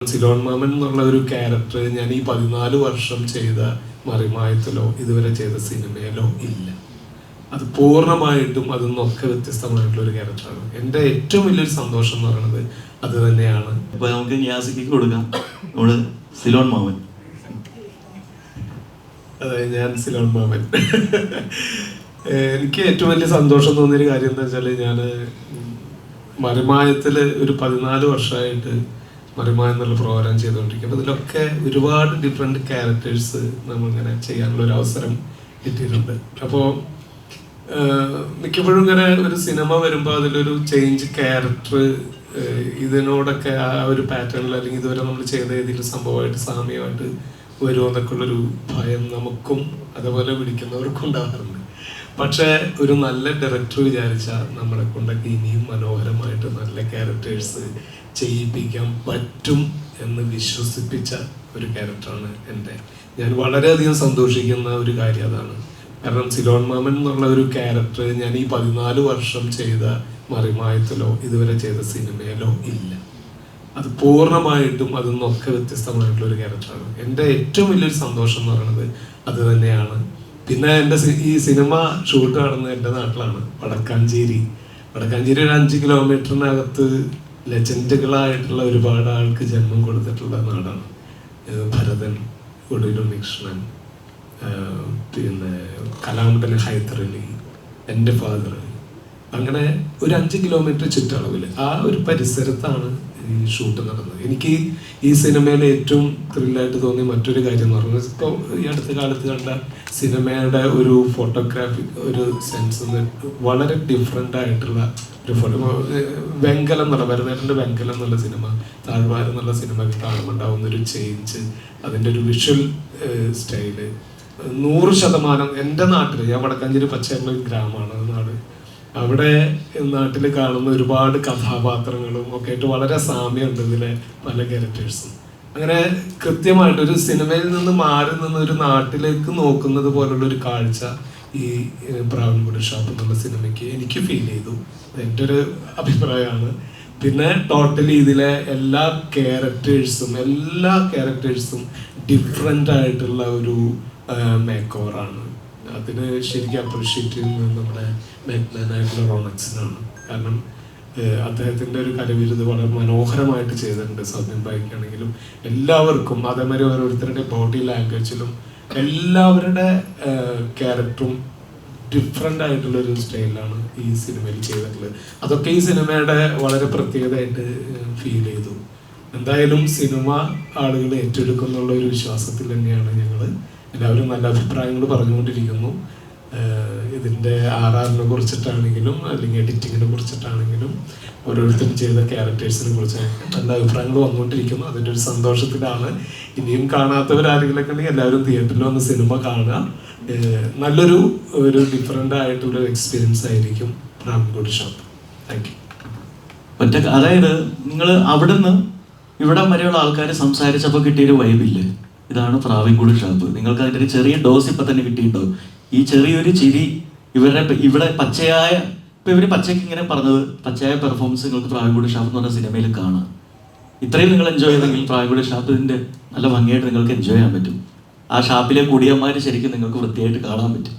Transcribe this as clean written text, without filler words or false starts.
സിലോൺ മാമൻ എന്നുള്ള ഒരു ക്യാരക്ടർ ഞാൻ ഈ 14 വർഷം ചെയ്ത മറിമായത്തിലോ ഇതുവരെ ചെയ്ത സിനിമയിലോ ഇല്ല. അത് പൂർണ്ണമായിട്ടും അതിന്നൊക്കെ വ്യത്യസ്തമായിട്ടുള്ള ഒരു ക്യാരക്ടറാണ്. എൻ്റെ ഏറ്റവും വലിയൊരു സന്തോഷം എന്ന് പറയുന്നത് അത് തന്നെയാണ്. അപ്പൊ നമുക്ക് ന്യാസിക്ക് കൊടുക്കാം. നമ്മള് സിലോൺ മാമൻ. അതെ, ഞാൻ സിലോൺ മാമൻ. എനിക്ക് ഏറ്റവും വലിയ സന്തോഷം തോന്നിയൊരു കാര്യം എന്താ വെച്ചാൽ, ഞാൻ മറിമായത്തിൽ ഒരു 14 വർഷമായിട്ട് മറിമായ എന്നുള്ള പ്രോഗ്രാം ചെയ്തുകൊണ്ടിരിക്കും. അപ്പോൾ ഇതിലൊക്കെ ഒരുപാട് ഡിഫറെൻറ്റ് ക്യാരക്ടേഴ്സ് നമ്മളിങ്ങനെ ചെയ്യാനുള്ള ഒരു അവസരം കിട്ടിയിട്ടുണ്ട്. അപ്പോൾ മിക്കപ്പോഴും ഇങ്ങനെ ഒരു സിനിമ വരുമ്പോൾ അതിലൊരു ചേഞ്ച് ക്യാരക്ടർ ഇതിനോടൊക്കെ ആ ഒരു പാറ്റേണിൽ അല്ലെങ്കിൽ ഇതുവരെ നമ്മൾ ചെയ്ത ഏതെങ്കിലും സംഭവമായിട്ട് സാമ്യമായിട്ട് വരുമോ എന്നൊക്കെ ഉള്ളൊരു ഭയം നമുക്കും അതുപോലെ വിളിക്കുന്നവർക്കും ഉണ്ടാകാറുണ്ട്. പക്ഷേ ഒരു നല്ല ഡയറക്ടർ വിചാരിച്ചാൽ നമ്മളെ കൊണ്ടൊക്കെ ഇനിയും മനോഹരമായിട്ട് നല്ല ക്യാരക്ടേഴ്സ് ചെയ്യിപ്പിക്കാൻ പറ്റും എന്ന് വിശ്വസിപ്പിച്ച ഒരു ക്യാരക്ടറാണ് എൻ്റെ. ഞാൻ വളരെയധികം സന്തോഷിക്കുന്ന ഒരു കാര്യം അതാണ്. കാരണം സിലോൺ മാമൻ എന്നുള്ള ഒരു ക്യാരക്ടർ ഞാൻ ഈ 14 വർഷം ചെയ്ത മറിമായത്തിലോ ഇതുവരെ ചെയ്ത സിനിമയിലോ ഇല്ല. അത് പൂർണ്ണമായിട്ടും അതിന്നൊക്കെ വ്യത്യസ്തമായിട്ടുള്ള ഒരു ക്യാരക്ടറാണ്. എൻ്റെ ഏറ്റവും വലിയൊരു സന്തോഷം എന്ന് പറയുന്നത് അത് തന്നെയാണ്. പിന്നെ എൻ്റെ ഈ സിനിമ ഷൂട്ട് നടന്നത് എൻ്റെ നാട്ടിലാണ്, വടക്കാഞ്ചേരി. വടക്കാഞ്ചേരി ഒരു 5 കിലോമീറ്ററിനകത്ത് ലെജൻഡുകളായിട്ടുള്ള ഒരുപാട് ആൾക്ക് ജന്മം കൊടുത്തിട്ടുള്ള നാടാണ്. ഭരതൻ, ഒടുവിലുണ്ണികൃഷ്ണൻ, പിന്നെ കലാമുട്ടൻ ഹൈദരലി, എൻ്റെ ഫാദർ, അങ്ങനെ ഒരു 5 കിലോമീറ്റർ ചുറ്റളവിൽ ആ ഒരു പരിസരത്താണ് ഈ ഷൂട്ട് നടന്നത്. എനിക്ക് ഈ സിനിമയിൽ ഏറ്റവും ത്രില്ലായിട്ട് തോന്നിയ മറ്റൊരു കാര്യം എന്ന് പറയുന്നത്, ഇപ്പോൾ ഈ അടുത്ത കാലത്ത് കണ്ട സിനിമയുടെ ഒരു ഫോട്ടോഗ്രാഫിക് ഒരു സെൻസ് വളരെ ഡിഫറെൻ്റ് ആയിട്ടുള്ള ഒരു ഫോട്ടോ. വെങ്കലം എന്നുള്ള ഭരതേട്ടൻ്റെ വെങ്കലം എന്നുള്ള സിനിമ, താഴ്വാരം എന്നുള്ള സിനിമ കാണുമ്പോൾ ഉണ്ടാവുന്ന ഒരു ചേഞ്ച്, അതിൻ്റെ ഒരു വിഷ്വൽ സ്റ്റൈല് 100% എൻ്റെ നാട്ടിൽ, ഞാൻ വടക്കാഞ്ചേരി പച്ചയുള്ള ഒരു ഗ്രാമമാണ് നാട്, അവിടെ നാട്ടിൽ കാണുന്ന ഒരുപാട് കഥാപാത്രങ്ങളും ഒക്കെ ആയിട്ട് വളരെ സാമ്യമുണ്ട് ഇതിലെ പല ക്യാരക്ടേഴ്സും. അങ്ങനെ കൃത്യമായിട്ട് ഒരു സിനിമയിൽ നിന്ന് മാറി നിന്ന് ഒരു നാട്ടിലേക്ക് നോക്കുന്നത് പോലുള്ള ഒരു കാഴ്ച ഈ പ്രാവൻകുടി ഷാപ്പ് എന്നുള്ള സിനിമയ്ക്ക് എനിക്ക് ഫീൽ ചെയ്തു. എൻ്റെ ഒരു അഭിപ്രായമാണ്. പിന്നെ ടോട്ടലി ഇതിലെ എല്ലാ ക്യാരക്ടേഴ്സും ഡിഫറെൻ്റ് ആയിട്ടുള്ള ഒരു മേക്ക് ഓവറാണ്. അതിന് ശരിക്കും അപ്രീഷിയേറ്റ് ചെയ്യുന്നത് നമ്മുടെ മെഗ്നാനായിട്ടുള്ള റോണക്സിനാണ്. കാരണം അദ്ദേഹത്തിൻ്റെ ഒരു കരവിരുത് വളരെ മനോഹരമായിട്ട് ചെയ്തിട്ടുണ്ട്. സൗമ്യം ബായിക്കാണെങ്കിലും എല്ലാവർക്കും, അതേമാതിരി ഓരോരുത്തരുടെ ബോഡി ലാംഗ്വേജിലും എല്ലാവരുടെ ക്യാരക്ടറും ഡിഫറെൻ്റ് ആയിട്ടുള്ളൊരു സ്റ്റൈലിലാണ് ഈ സിനിമയിൽ ചെയ്തിട്ടുള്ളത്. അതൊക്കെ ഈ സിനിമയുടെ വളരെ പ്രത്യേകതയായിട്ട് ഫീൽ ചെയ്തു. എന്തായാലും സിനിമ ആളുകൾ ഏറ്റെടുക്കുന്നുള്ള ഒരു വിശ്വാസത്തിൽ തന്നെയാണ് ഞങ്ങൾ എല്ലാവരും നല്ല അഭിപ്രായങ്ങൾ പറഞ്ഞുകൊണ്ടിരിക്കുന്നു. ഇതിൻ്റെ RRനെ കുറിച്ചിട്ടാണെങ്കിലും അല്ലെങ്കിൽ എഡിറ്റിങ്ങിനെ കുറിച്ചിട്ടാണെങ്കിലും ഓരോരുത്തരും ചെയ്ത ക്യാരക്ടേഴ്സിനെ കുറിച്ച് നല്ല അഭിപ്രായങ്ങൾ വന്നുകൊണ്ടിരിക്കുന്നു. അതിൻ്റെ ഒരു സന്തോഷത്തിലാണ്. ഇനിയും കാണാത്തവരാരെങ്കിലൊക്കെ ഉണ്ടെങ്കിൽ എല്ലാവരും തിയേറ്ററിൽ വന്ന് സിനിമ കാണുക. നല്ലൊരു ഡിഫറെൻ്റ് ആയിട്ടുള്ള എക്സ്പീരിയൻസ് ആയിരിക്കും പ്രാവൻകുടി ഷാപ്പ്. Thank you. അതായത് നിങ്ങൾ അവിടെ നിന്ന് ഇവിടം വരെയുള്ള ആൾക്കാർ സംസാരിച്ചപ്പോൾ കിട്ടിയൊരു വൈബില്ലേ, ഇതാണ് പ്രാവൻകുടി ഷാപ്പ്. നിങ്ങൾക്ക് അതിൻ്റെ ഒരു ചെറിയ ഡോസ് ഇപ്പം തന്നെ കിട്ടിയിട്ടുണ്ടാവും. ഈ ചെറിയൊരു ചിരി ഇവിടെ പച്ചയായ, ഇപ്പം ഇവർ പച്ചയ്ക്ക് ഇങ്ങനെ പറഞ്ഞത്, പച്ചയായ പെർഫോമൻസ് നിങ്ങൾക്ക് പ്രാവൻകുടി ഷാപ്പ് എന്ന് പറഞ്ഞ സിനിമയിൽ കാണാം. ഇത്രയും നിങ്ങൾ എൻജോയ് ചെയ്തെങ്കിൽ പ്രാവൻകുടി ഷാപ്പിൻ്റെ നല്ല ഭംഗിയായിട്ട് നിങ്ങൾക്ക് എൻജോയ് ചെയ്യാൻ പറ്റും. ആ ഷാപ്പിലെ കുടിയന്മാർ ശരിക്കും നിങ്ങൾക്ക് വൃത്തിയായിട്ട് കാണാൻ പറ്റും.